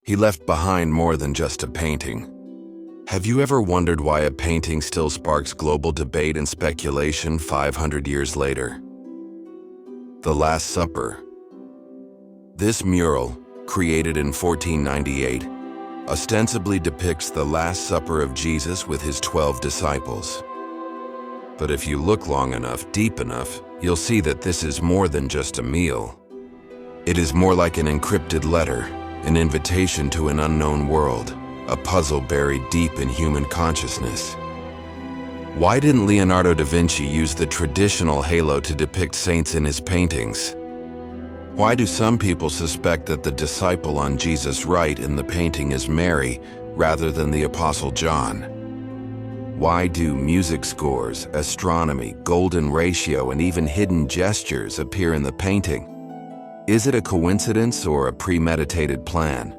He left behind more than just a painting. Have you ever wondered why a painting still sparks global debate and speculation 500 years later? The Last Supper. This mural, created in 1498, ostensibly depicts the Last Supper of Jesus with his 12 disciples. But if you look long enough, deep enough, you'll see that this is more than just a meal. It is more like an encrypted letter, an invitation to an unknown world, a puzzle buried deep in human consciousness. Why didn't Leonardo da Vinci use the traditional halo to depict saints in his paintings? Why do some people suspect that the disciple on Jesus' right in the painting is Mary rather than the Apostle John? Why do music scores, astronomy, golden ratio, and even hidden gestures appear in the painting? Is it a coincidence or a premeditated plan?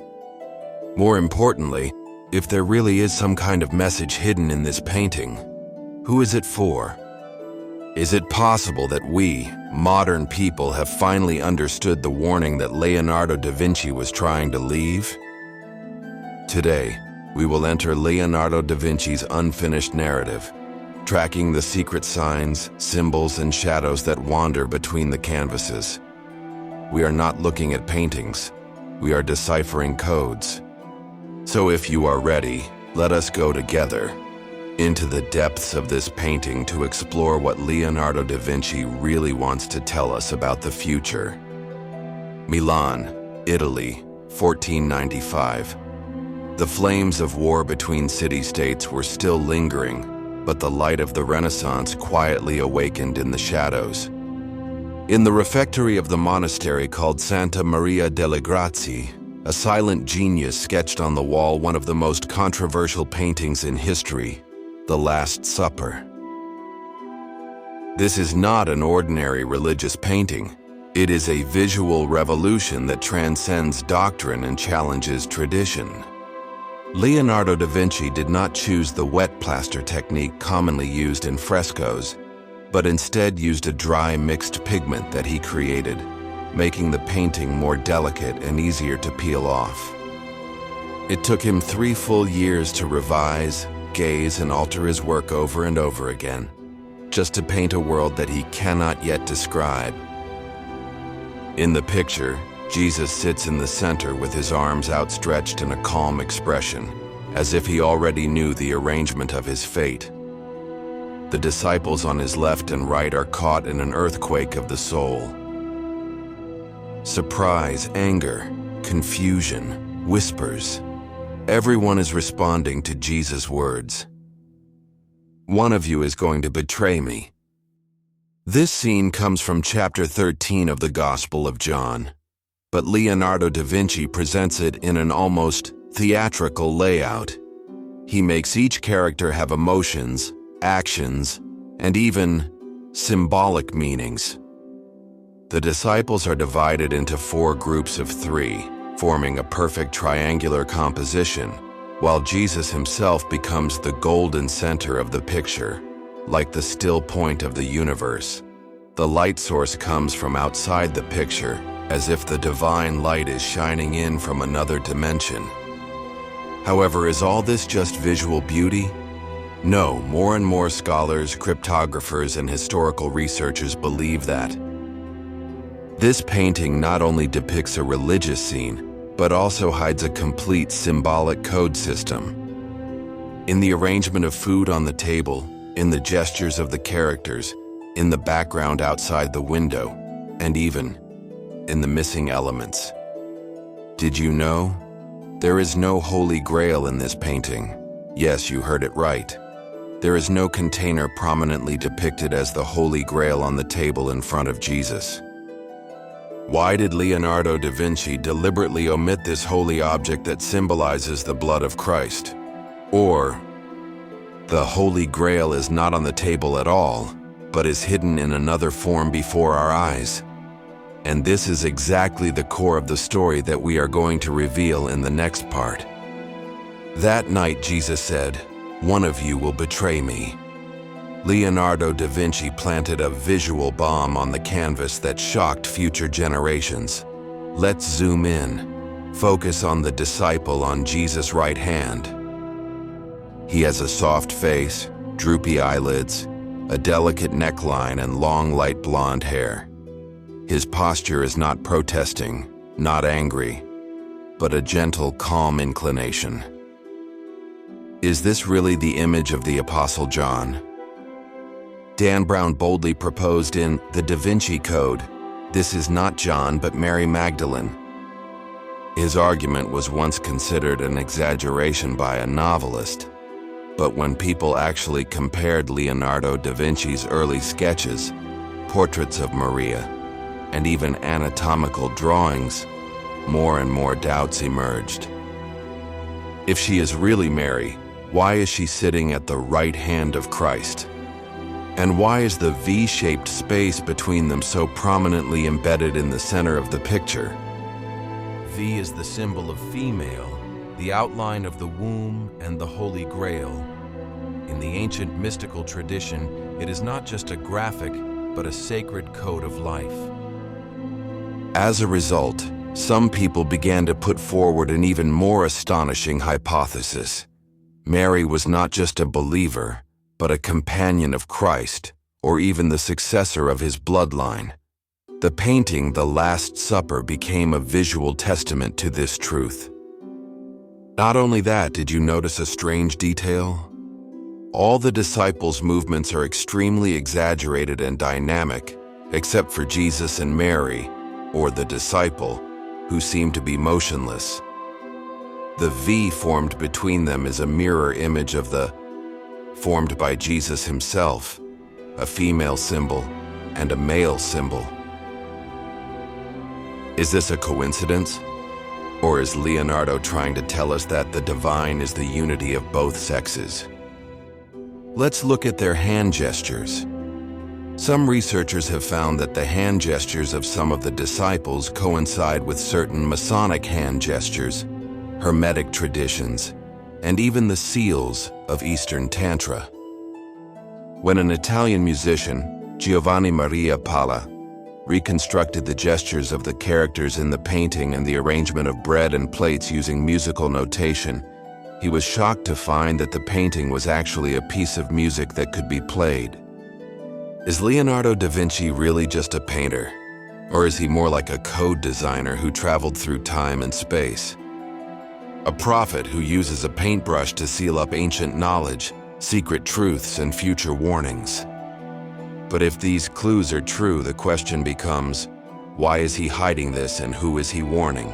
More importantly, if there really is some kind of message hidden in this painting, who is it for? Is it possible that we, modern people, have finally understood the warning that Leonardo da Vinci was trying to leave? Today, we will enter Leonardo da Vinci's unfinished narrative, tracking the secret signs, symbols, and shadows that wander between the canvases. We are not looking at paintings, we are deciphering codes. So if you are ready, let us go together into the depths of this painting to explore what Leonardo da Vinci really wants to tell us about the future. Milan, Italy, 1495. The flames of war between city-states were still lingering, but the light of the Renaissance quietly awakened in the shadows. In the refectory of the monastery called Santa Maria delle Grazie, a silent genius sketched on the wall one of the most controversial paintings in history, The Last Supper. This is not an ordinary religious painting. It is a visual revolution that transcends doctrine and challenges tradition. Leonardo da Vinci did not choose the wet plaster technique commonly used in frescoes, but instead used a dry mixed pigment that he created, making the painting more delicate and easier to peel off. It took him 3 full years to revise, gaze, and alter his work over and over again, just to paint a world that he cannot yet describe. In the picture, Jesus sits in the center with his arms outstretched in a calm expression, as if he already knew the arrangement of his fate. The disciples on his left and right are caught in an earthquake of the soul. Surprise, anger, confusion, whispers. Everyone is responding to Jesus' words. One of you is going to betray me. This scene comes from chapter 13 of the Gospel of John, but Leonardo da Vinci presents it in an almost theatrical layout. He makes each character have emotions, actions, and even symbolic meanings. The disciples are divided into 4 groups of 3, forming a perfect triangular composition, while Jesus himself becomes the golden center of the picture, like the still point of the universe. The light source comes from outside the picture, as if the divine light is shining in from another dimension. However, is all this just visual beauty? No, more and more scholars, cryptographers, and historical researchers believe that. This painting not only depicts a religious scene, but also hides a complete symbolic code system. In the arrangement of food on the table, in the gestures of the characters, in the background outside the window, and even in the missing elements. Did you know? There is no Holy Grail in this painting. Yes, you heard it right. There is no container prominently depicted as the Holy Grail on the table in front of Jesus. Why did Leonardo da Vinci deliberately omit this holy object that symbolizes the blood of Christ? Or, the Holy Grail is not on the table at all, but is hidden in another form before our eyes. And this is exactly the core of the story that we are going to reveal in the next part. That night, Jesus said, "One of you will betray me." Leonardo da Vinci planted a visual bomb on the canvas that shocked future generations. Let's zoom in. Focus on the disciple on Jesus' right hand. He has a soft face, droopy eyelids, a delicate neckline, and long light blonde hair. His posture is not protesting, not angry, but a gentle, calm inclination. Is this really the image of the Apostle John? Dan Brown boldly proposed in The Da Vinci Code, "This is not John, but Mary Magdalene." His argument was once considered an exaggeration by a novelist, but when people actually compared Leonardo da Vinci's early sketches, portraits of Maria, and even anatomical drawings, more and more doubts emerged. If she is really Mary, why is she sitting at the right hand of Christ? And why is the V-shaped space between them so prominently embedded in the center of the picture? V is the symbol of female, the outline of the womb and the Holy Grail. In the ancient mystical tradition, it is not just a graphic, but a sacred code of life. As a result, some people began to put forward an even more astonishing hypothesis. Mary was not just a believer, but a companion of Christ, or even the successor of his bloodline. The painting, The Last Supper, became a visual testament to this truth. Not only that, did you notice a strange detail? All the disciples' movements are extremely exaggerated and dynamic, except for Jesus and Mary, or the disciple, who seem to be motionless. The V formed between them is a mirror image of the formed by Jesus himself, a female symbol and a male symbol. Is this a coincidence? Or is Leonardo trying to tell us that the divine is the unity of both sexes? Let's look at their hand gestures. Some researchers have found that the hand gestures of some of the disciples coincide with certain Masonic hand gestures, Hermetic traditions, and even the seals of Eastern Tantra. When an Italian musician, Giovanni Maria Palla, reconstructed the gestures of the characters in the painting and the arrangement of bread and plates using musical notation, he was shocked to find that the painting was actually a piece of music that could be played. Is Leonardo da Vinci really just a painter? Or is he more like a code designer who traveled through time and space? A prophet who uses a paintbrush to seal up ancient knowledge, secret truths, and future warnings. But if these clues are true, the question becomes, why is he hiding this and who is he warning?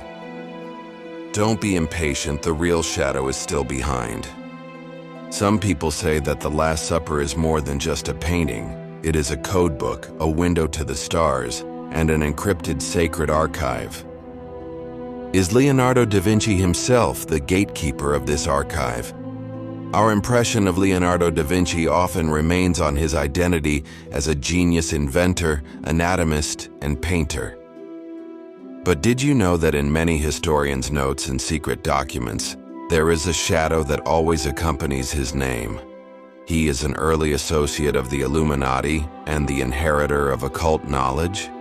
Don't be impatient, the real shadow is still behind. Some people say that The Last Supper is more than just a painting. It is a code book, a window to the stars, and an encrypted sacred archive. Is Leonardo da Vinci himself the gatekeeper of this archive? Our impression of Leonardo da Vinci often remains on his identity as a genius inventor, anatomist, and painter. But did you know that in many historians' notes and secret documents, there is a shadow that always accompanies his name? He is an early associate of the Illuminati and the inheritor of occult knowledge.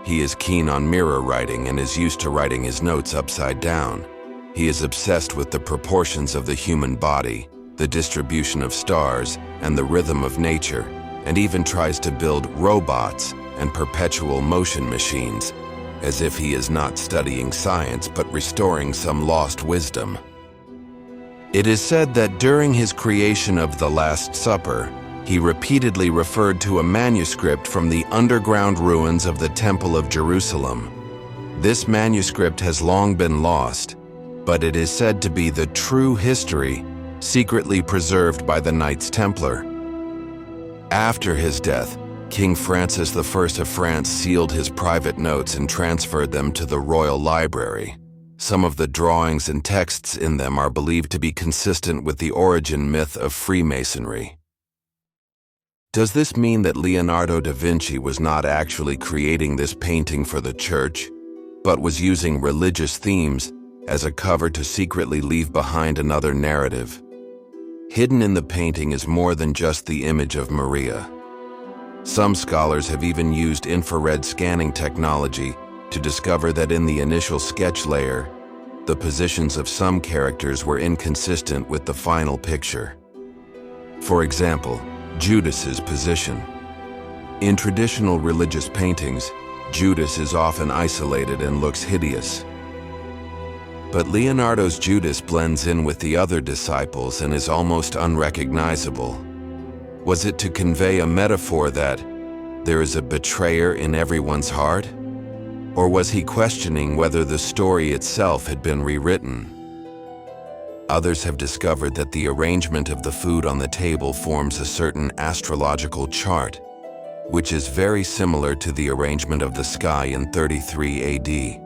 He is keen on mirror writing and is used to writing his notes upside down. He is obsessed with the proportions of the human body, the distribution of stars, and the rhythm of nature, and even tries to build robots and perpetual motion machines, as if he is not studying science but restoring some lost wisdom. It is said that during his creation of The Last Supper, he repeatedly referred to a manuscript from the underground ruins of the Temple of Jerusalem. This manuscript has long been lost, but it is said to be the true history secretly preserved by the Knights Templar. After his death, King Francis I of France sealed his private notes and transferred them to the Royal Library. Some of the drawings and texts in them are believed to be consistent with the origin myth of Freemasonry. Does this mean that Leonardo da Vinci was not actually creating this painting for the church, but was using religious themes as a cover to secretly leave behind another narrative? Hidden in the painting is more than just the image of Maria. Some scholars have even used infrared scanning technology to discover that in the initial sketch layer, The positions of some characters were inconsistent with the final picture. For example, Judas's position. In traditional religious paintings, Judas is often isolated and looks hideous. But Leonardo's Judas blends in with the other disciples and is almost unrecognizable. Was it to convey a metaphor that there is a betrayer in everyone's heart? Or was he questioning whether the story itself had been rewritten? Others have discovered that the arrangement of the food on the table forms a certain astrological chart, which is very similar to the arrangement of the sky in 33 AD.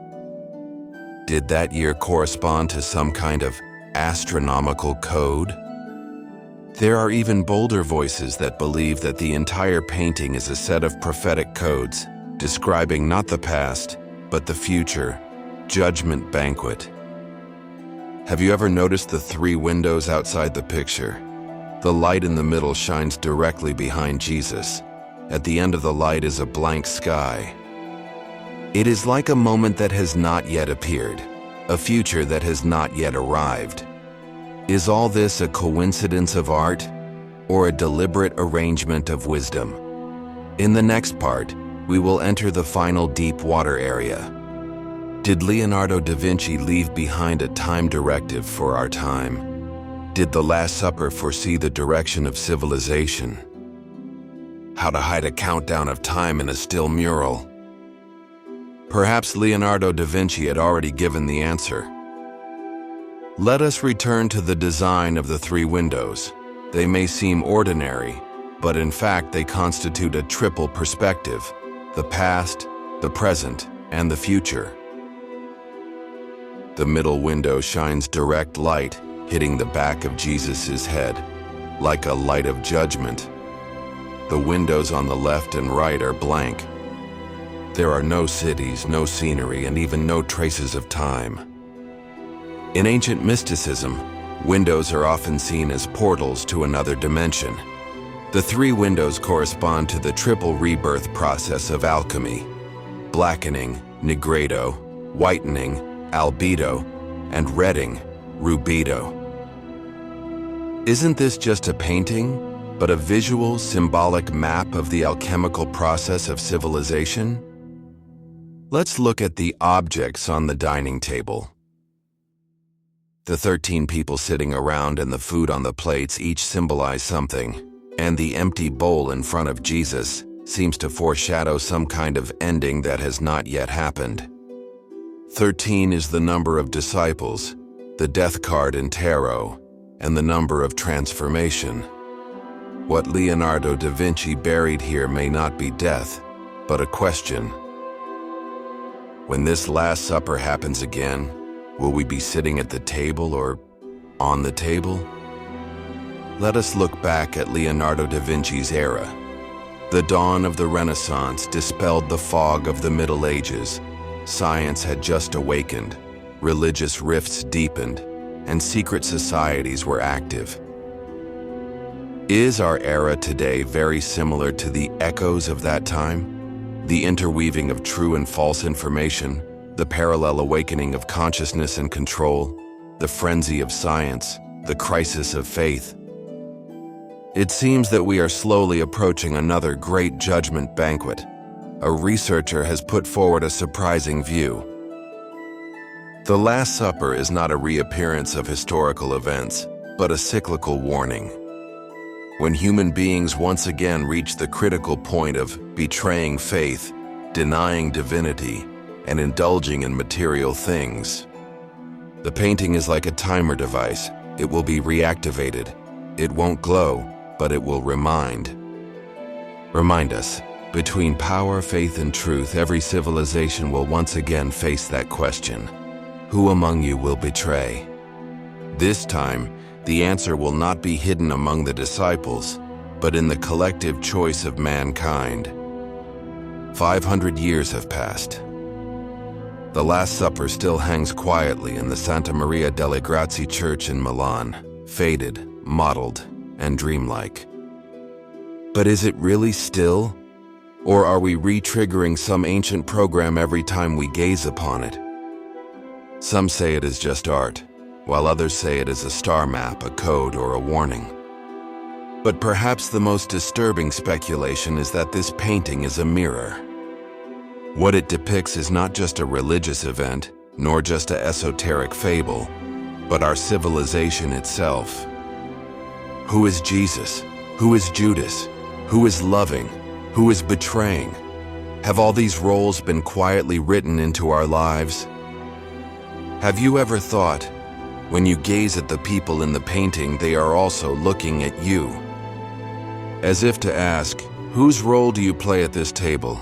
Did that year correspond to some kind of astronomical code? There are even bolder voices that believe that the entire painting is a set of prophetic codes, describing not the past, but the future, judgment banquet. Have you ever noticed the 3 windows outside the picture? The light in the middle shines directly behind Jesus. At the end of the light is a blank sky. It is like a moment that has not yet appeared, a future that has not yet arrived. Is all this a coincidence of art, or a deliberate arrangement of wisdom? In the next part, we will enter the final deep water area. Did Leonardo da Vinci leave behind a time directive for our time? Did the Last Supper foresee the direction of civilization? How to hide a countdown of time in a still mural? Perhaps Leonardo da Vinci had already given the answer. Let us return to the design of the 3 windows. They may seem ordinary, but in fact they constitute a triple perspective: the past, the present, and the future. The middle window shines direct light, hitting the back of Jesus' head, like a light of judgment. The windows on the left and right are blank. There are no cities, no scenery, and even no traces of time. In ancient mysticism, windows are often seen as portals to another dimension. The 3 windows correspond to the triple rebirth process of alchemy: blackening, nigredo; whitening, albedo; and redding, rubedo. Isn't this just a painting, but a visual, symbolic map of the alchemical process of civilization? Let's look at the objects on the dining table. The 13 people sitting around and the food on the plates each symbolize something, and the empty bowl in front of Jesus seems to foreshadow some kind of ending that has not yet happened. 13 is the number of disciples, the death card in tarot, and the number of transformation. What Leonardo da Vinci buried here may not be death, but a question. When this Last Supper happens again, will we be sitting at the table or on the table? Let us look back at Leonardo da Vinci's era. The dawn of the Renaissance dispelled the fog of the Middle Ages. Science had just awakened, religious rifts deepened, and secret societies were active. Is our era today very similar to the echoes of that time? The interweaving of true and false information, the parallel awakening of consciousness and control, the frenzy of science, the crisis of faith. It seems that we are slowly approaching another great judgment banquet. A researcher has put forward a surprising view. The Last Supper is not a reappearance of historical events, but a cyclical warning. When human beings once again reach the critical point of betraying faith, denying divinity, and indulging in material things. The painting is like a timer device. It will be reactivated. It won't glow, but it will remind us. Between power, faith, and truth, every civilization will once again face that question. Who among you will betray? This time, the answer will not be hidden among the disciples, but in the collective choice of mankind. 500 years have passed. The Last Supper still hangs quietly in the Santa Maria delle Grazie Church in Milan, faded, mottled, and dreamlike. But is it really still? Or are we re-triggering some ancient program every time we gaze upon it? Some say it is just art, while others say it is a star map, a code, or a warning. But perhaps the most disturbing speculation is that this painting is a mirror. What it depicts is not just a religious event, nor just an esoteric fable, but our civilization itself. Who is Jesus? Who is Judas? Who is loving? Who is betraying? Have all these roles been quietly written into our lives? Have you ever thought, when you gaze at the people in the painting, they are also looking at you? As if to ask, whose role do you play at this table?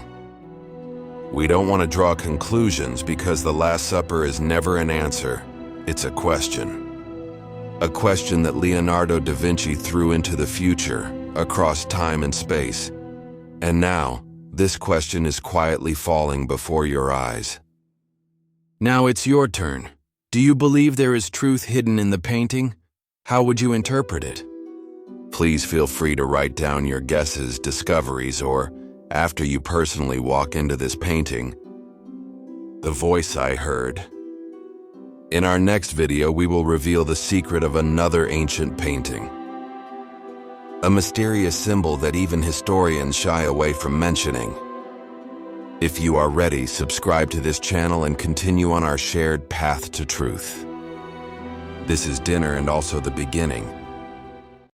We don't want to draw conclusions because the Last Supper is never an answer, it's a question. A question that Leonardo da Vinci threw into the future, across time and space. And now, this question is quietly falling before your eyes. Now it's your turn. Do you believe there is truth hidden in the painting? How would you interpret it? Please feel free to write down your guesses, discoveries, or, after you personally walk into this painting, the voice I heard. In our next video, we will reveal the secret of another ancient painting. A mysterious symbol that even historians shy away from mentioning. If you are ready, subscribe to this channel and continue on our shared path to truth. This is dinner and also the beginning.